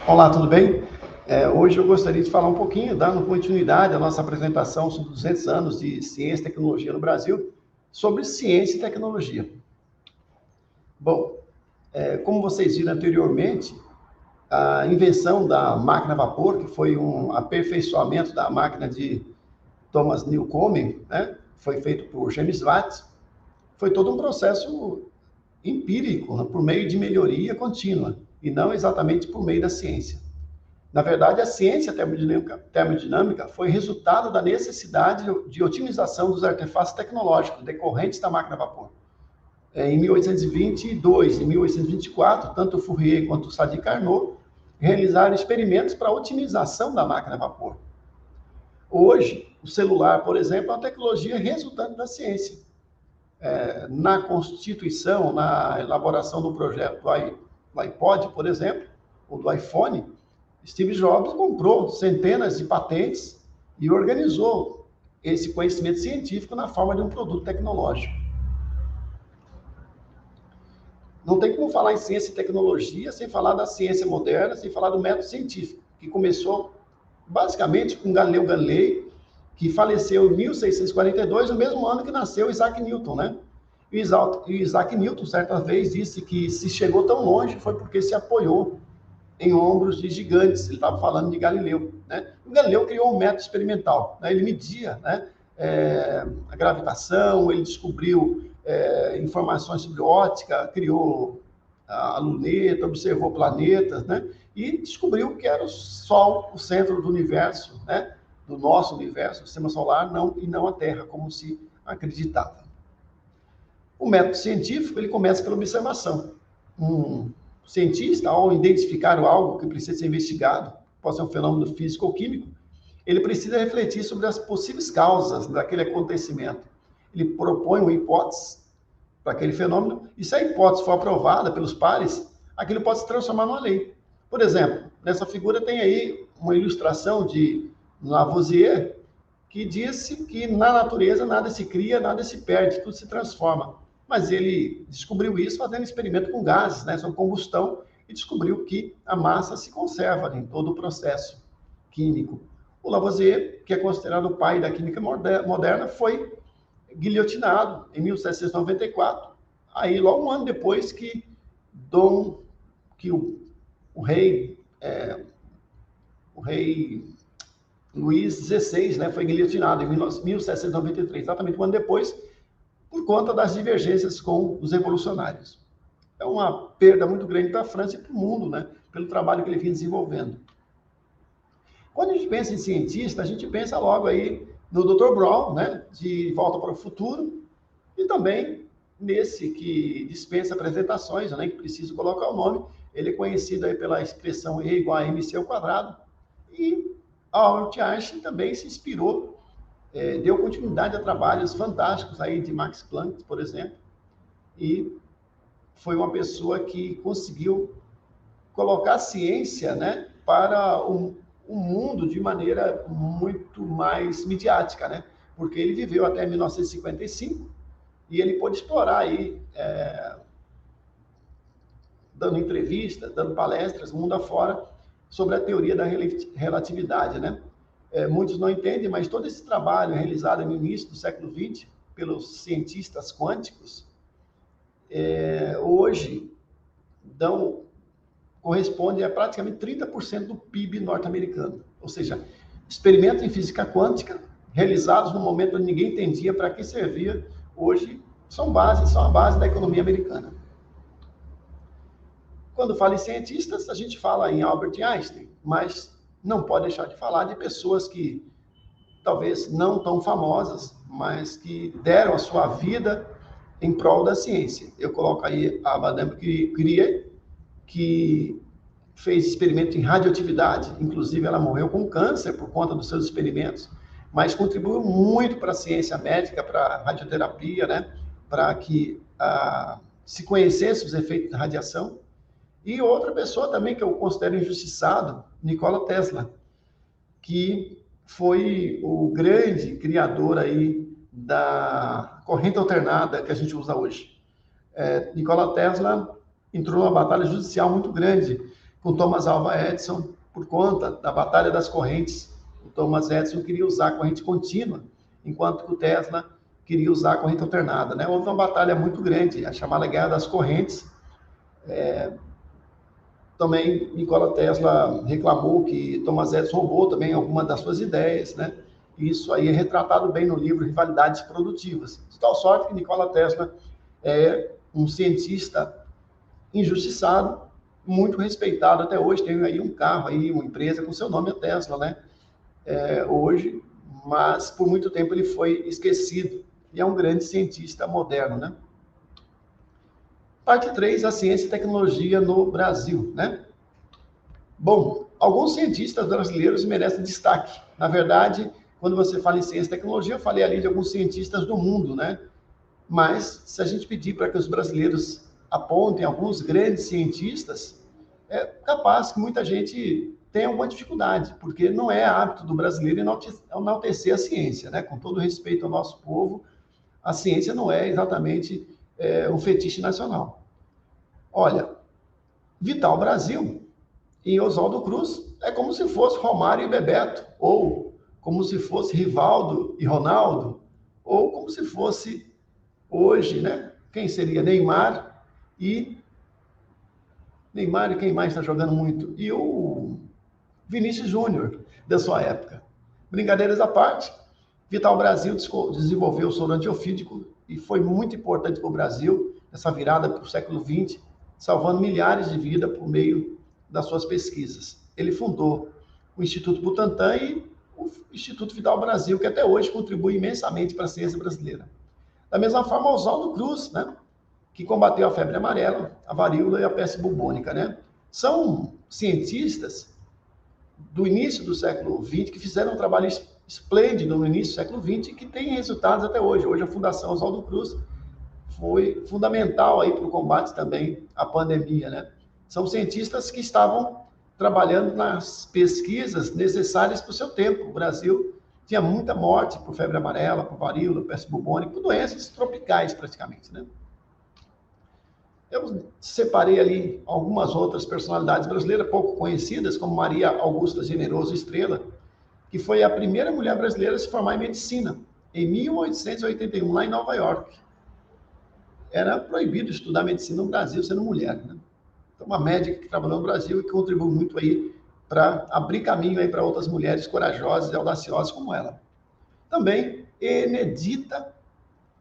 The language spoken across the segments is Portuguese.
Olá, tudo bem? Hoje eu gostaria de falar um pouquinho, dando continuidade à nossa apresentação sobre 200 anos de ciência e tecnologia no Brasil, sobre ciência e tecnologia. Bom, como vocês viram anteriormente, a invenção da máquina a vapor, que foi um aperfeiçoamento da máquina de Thomas Newcomen, né? Foi feito por James Watt, foi todo um processo empírico, né? Por meio de melhoria contínua, e não exatamente por meio da ciência. Na verdade, a ciência termodinâmica foi resultado da necessidade de otimização dos artefatos tecnológicos decorrentes da máquina a vapor. Em 1822 e 1824, tanto Fourier quanto Sadi Carnot realizaram experimentos para a otimização da máquina a vapor. Hoje, o celular, por exemplo, é uma tecnologia resultante da ciência. Na constituição, na elaboração do projeto do iPod, por exemplo, ou do iPhone, Steve Jobs comprou centenas de patentes e organizou esse conhecimento científico na forma de um produto tecnológico. Não tem como falar em ciência e tecnologia sem falar da ciência moderna, sem falar do método científico, que começou basicamente com Galileu Galilei, que faleceu em 1642, no mesmo ano que nasceu Isaac Newton, né? E Isaac Newton, certa vez, disse que se chegou tão longe foi porque se apoiou em ombros de gigantes. Ele estava falando de Galileu, né? O Galileu criou um método experimental, né? Ele media, né, a gravitação, ele descobriu informações sobre óptica, criou a luneta, observou planetas, né? E descobriu que era o Sol o centro do universo, né? Do nosso universo, o sistema solar, e não a Terra, como se acreditava. O método científico, ele começa pela observação. Um cientista, ao identificar algo que precisa ser investigado, pode ser um fenômeno físico ou químico, ele precisa refletir sobre as possíveis causas daquele acontecimento. Ele propõe uma hipótese para aquele fenômeno, e se a hipótese for aprovada pelos pares, aquilo pode se transformar numa lei. Por exemplo, nessa figura tem aí uma ilustração de Lavoisier, que disse que na natureza nada se cria, nada se perde, tudo se transforma. Mas ele descobriu isso fazendo experimento com gases, né, sobre combustão, e descobriu que a massa se conserva em todo o processo químico. O Lavoisier, que é considerado o pai da química moderna, foi guilhotinado em 1794, aí logo um ano depois que o rei Luís XVI, né, foi guilhotinado em 1793, exatamente um ano depois, por conta das divergências com os revolucionários. É uma perda muito grande para a França e para o mundo, né, pelo trabalho que ele vinha desenvolvendo. Quando a gente pensa em cientista, a gente pensa logo aí no Dr. Brown, né, de Volta para o Futuro, e também nesse que dispensa apresentações, né, que preciso colocar o nome. Ele é conhecido aí pela expressão E igual a mc ao quadrado, e Albert Einstein também se inspirou, deu continuidade a trabalhos fantásticos aí de Max Planck, por exemplo, e foi uma pessoa que conseguiu colocar a ciência, né, para o mundo de maneira muito mais midiática, né? Porque ele viveu até 1955 e ele pôde explorar aí, dando entrevistas, dando palestras, mundo afora, sobre a teoria da relatividade, né? Muitos não entendem, mas todo esse trabalho realizado no início do século XX pelos cientistas quânticos, hoje corresponde a praticamente 30% do PIB norte-americano. Ou seja, experimentos em física quântica, realizados no momento onde ninguém entendia para que servia, hoje são a base da economia americana. Quando fala em cientistas, a gente fala em Albert Einstein, mas não pode deixar de falar de pessoas que talvez não tão famosas, mas que deram a sua vida em prol da ciência. Eu coloco aí a Madame Curie, que fez experimento em radioatividade, inclusive ela morreu com câncer por conta dos seus experimentos, mas contribuiu muito para a ciência médica, para a radioterapia, né? Para que se conhecesse os efeitos da radiação. E outra pessoa também que eu considero injustiçado, Nikola Tesla, que foi o grande criador aí da corrente alternada que a gente usa hoje. Nikola Tesla entrou numa batalha judicial muito grande com Thomas Alva Edison, por conta da batalha das correntes. O Thomas Edison queria usar a corrente contínua, enquanto que o Tesla queria usar a corrente alternada, né? Houve uma batalha muito grande, a chamada Guerra das Correntes. Também Nikola Tesla reclamou que Thomas Edison roubou também algumas das suas ideias, né? Isso aí é retratado bem no livro Rivalidades Produtivas. De tal sorte que Nikola Tesla é um cientista injustiçado, muito respeitado até hoje. Tem aí um carro, aí, uma empresa com seu nome, a Tesla, né? Hoje, mas por muito tempo ele foi esquecido. E é um grande cientista moderno, né? Parte 3, a ciência e tecnologia no Brasil, né? Bom, alguns cientistas brasileiros merecem destaque. Na verdade, quando você fala em ciência e tecnologia, eu falei ali de alguns cientistas do mundo, né? Mas, se a gente pedir para que os brasileiros apontem alguns grandes cientistas, é capaz que muita gente tenha alguma dificuldade, porque não é hábito do brasileiro enaltecer a ciência, né? Com todo respeito ao nosso povo, a ciência não é exatamente um fetiche nacional. Olha, Vital Brasil e Oswaldo Cruz é como se fosse Romário e Bebeto, ou como se fosse Rivaldo e Ronaldo, ou como se fosse hoje, né? Quem seria Neymar e quem mais está jogando muito? E o Vinícius Júnior, da sua época. Brincadeiras à parte, Vital Brasil desenvolveu o soro antiofídico e foi muito importante para o Brasil, essa virada para o século XX, salvando milhares de vidas por meio das suas pesquisas. Ele fundou o Instituto Butantan e o Instituto Vital Brasil, que até hoje contribui imensamente para a ciência brasileira. Da mesma forma, Oswaldo Cruz, né, que combateu a febre amarela, a varíola e a peste bubônica, né? São cientistas do início do século XX que fizeram um trabalho esplêndido no início do século XX e que tem resultados até hoje. Hoje a Fundação Oswaldo Cruz foi fundamental aí para o combate também à pandemia, né? São cientistas que estavam trabalhando nas pesquisas necessárias para o seu tempo. O Brasil tinha muita morte por febre amarela, por varíola, peste bubônica, por doenças tropicais praticamente, né? Eu separei ali algumas outras personalidades brasileiras pouco conhecidas, como Maria Augusta Generoso Estrela, que foi a primeira mulher brasileira a se formar em medicina, em 1881, lá em Nova York. Era proibido estudar medicina no Brasil sendo mulher, né? Então, uma médica que trabalhou no Brasil e que contribuiu muito aí para abrir caminho aí para outras mulheres corajosas e audaciosas como ela. Também Enedita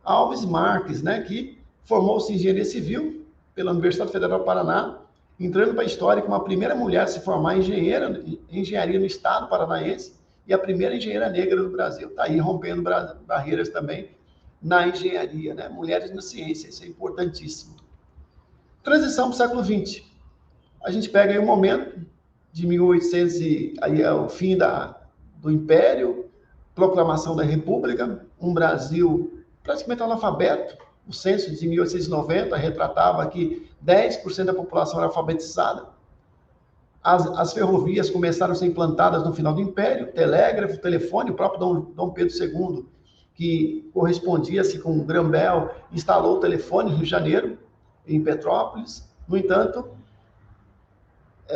Alves Marques, né, que formou-se em engenharia civil pela Universidade Federal do Paraná, entrando para a história como a primeira mulher a se formar em engenharia no estado paranaense e a primeira engenheira negra do Brasil. Está aí rompendo barreiras também na engenharia, né? Mulheres na ciência, isso é importantíssimo. Transição para o século XX. A gente pega aí o momento de 1800 e aí é o fim do Império, proclamação da República, um Brasil praticamente analfabeto. O censo de 1890 retratava que 10% da população era alfabetizada. As ferrovias começaram a ser implantadas no final do Império, telégrafo, telefone, o próprio Dom Pedro II, que correspondia-se com o Graham-Bell, instalou o telefone no Rio de Janeiro, em Petrópolis. No entanto,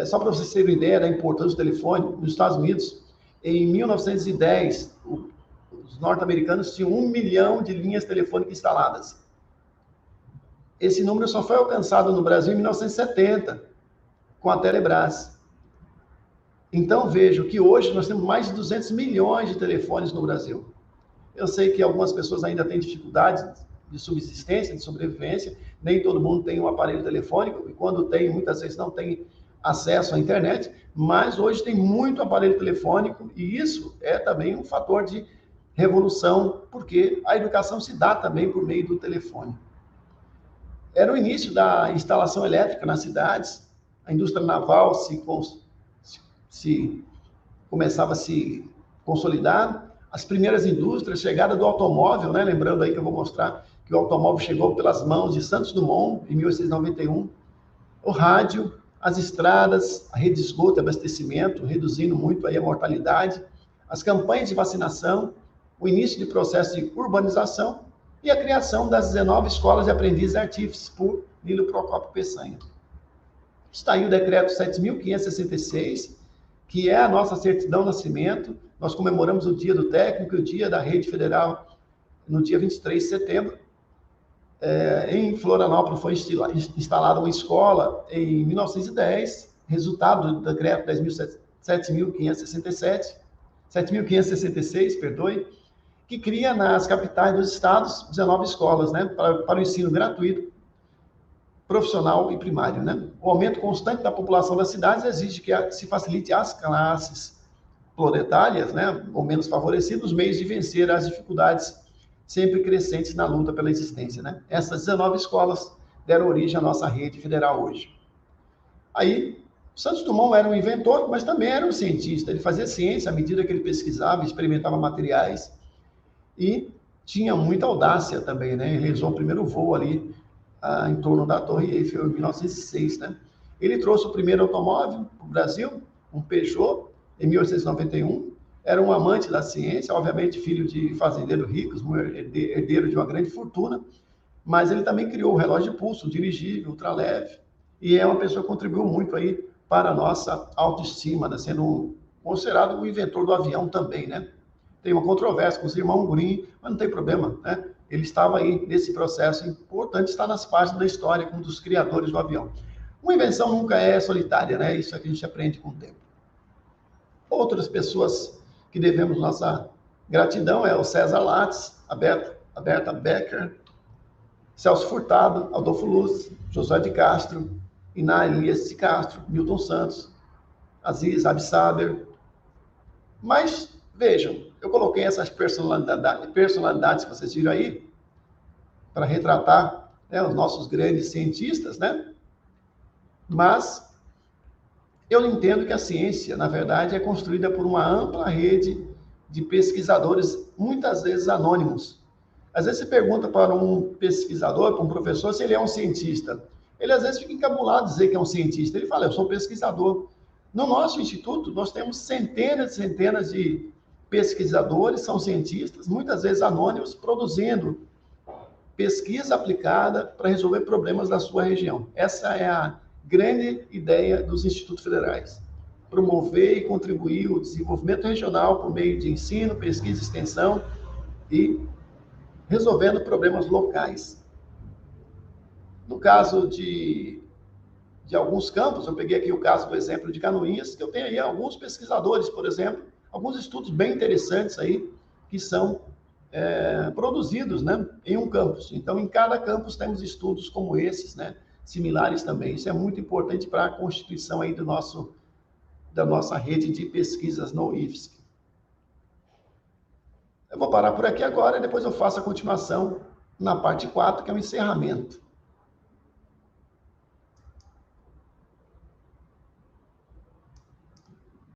só para vocês terem uma ideia da importância do telefone, nos Estados Unidos, em 1910, os norte-americanos tinham 1 milhão de linhas telefônicas instaladas. Esse número só foi alcançado no Brasil em 1970, com a Telebrás. Então, vejo que hoje nós temos mais de 200 milhões de telefones no Brasil. Eu sei que algumas pessoas ainda têm dificuldades de subsistência, de sobrevivência, nem todo mundo tem um aparelho telefônico, e quando tem, muitas vezes não tem acesso à internet, mas hoje tem muito aparelho telefônico, e isso é também um fator de revolução, porque a educação se dá também por meio do telefone. Era o início da instalação elétrica nas cidades, a indústria naval começava a se consolidar, as primeiras indústrias, chegada do automóvel, né? Lembrando aí que eu vou mostrar que o automóvel chegou pelas mãos de Santos Dumont, em 1891, o rádio, as estradas, a rede de esgoto e abastecimento, reduzindo muito aí a mortalidade, as campanhas de vacinação, o início de processo de urbanização e a criação das 19 escolas de aprendizes artífices por Nilo Procópio Peçanha. Está aí o decreto 7.566, que é a nossa certidão de nascimento. Nós comemoramos o dia do técnico e o dia da rede federal no dia 23 de setembro. Em Florianópolis foi instalada uma escola em 1910, resultado do decreto 7.566, perdoe, que cria nas capitais dos estados 19 escolas, né, para o ensino gratuito, profissional e primário, né? O aumento constante da população das cidades exige que se facilite às classes proletárias, né, ou menos favorecidas, os meios de vencer as dificuldades sempre crescentes na luta pela existência, né? Essas 19 escolas deram origem à nossa rede federal hoje. Aí, Santos Dumont era um inventor, mas também era um cientista. Ele fazia ciência à medida que ele pesquisava, experimentava materiais e tinha muita audácia também, né? Ele realizou o primeiro voo ali em torno da Torre Eiffel em 1906, né? Ele trouxe o primeiro automóvel para o Brasil, um Peugeot, em 1891. Era um amante da ciência, obviamente filho de fazendeiros ricos, herdeiro de uma grande fortuna, mas ele também criou o relógio de pulso, um dirigível, ultraleve, e é uma pessoa que contribuiu muito aí para a nossa autoestima, né? Sendo considerado o inventor do avião também, né? Tem uma controvérsia com os irmãos Green, mas não tem problema, né? Ele estava aí nesse processo importante, está nas páginas da história como um dos criadores do avião. Uma invenção nunca é solitária, né? Isso é que a gente aprende com o tempo. Outras pessoas que devemos nossa gratidão é o César Lattes, a Berta Becker, Celso Furtado, Adolfo Luz, José de Castro, Iná Elias de Castro, Milton Santos, Aziz Absaber. Mas, vejam, eu coloquei essas personalidades que vocês viram aí para retratar, né, os nossos grandes cientistas, né? Mas eu entendo que a ciência, na verdade, é construída por uma ampla rede de pesquisadores, muitas vezes anônimos. Às vezes você pergunta para um pesquisador, para um professor, se ele é um cientista. Ele, às vezes, fica encabulado de dizer que é um cientista. Ele fala, eu sou pesquisador. No nosso instituto, nós temos centenas e centenas de pesquisadores, são cientistas, muitas vezes anônimos, produzindo pesquisa aplicada para resolver problemas da sua região. Essa é a grande ideia dos institutos federais. Promover e contribuir o desenvolvimento regional por meio de ensino, pesquisa e extensão e resolvendo problemas locais. No caso de alguns campos, eu peguei aqui o caso do exemplo de Canoinhas, que eu tenho aí alguns pesquisadores, por exemplo, alguns estudos bem interessantes aí, que são produzidos, né, em um campus. Então, em cada campus temos estudos como esses, né, similares também. Isso é muito importante para a constituição aí da nossa rede de pesquisas no IFSC. Eu vou parar por aqui agora e depois eu faço a continuação na parte 4, que é o encerramento.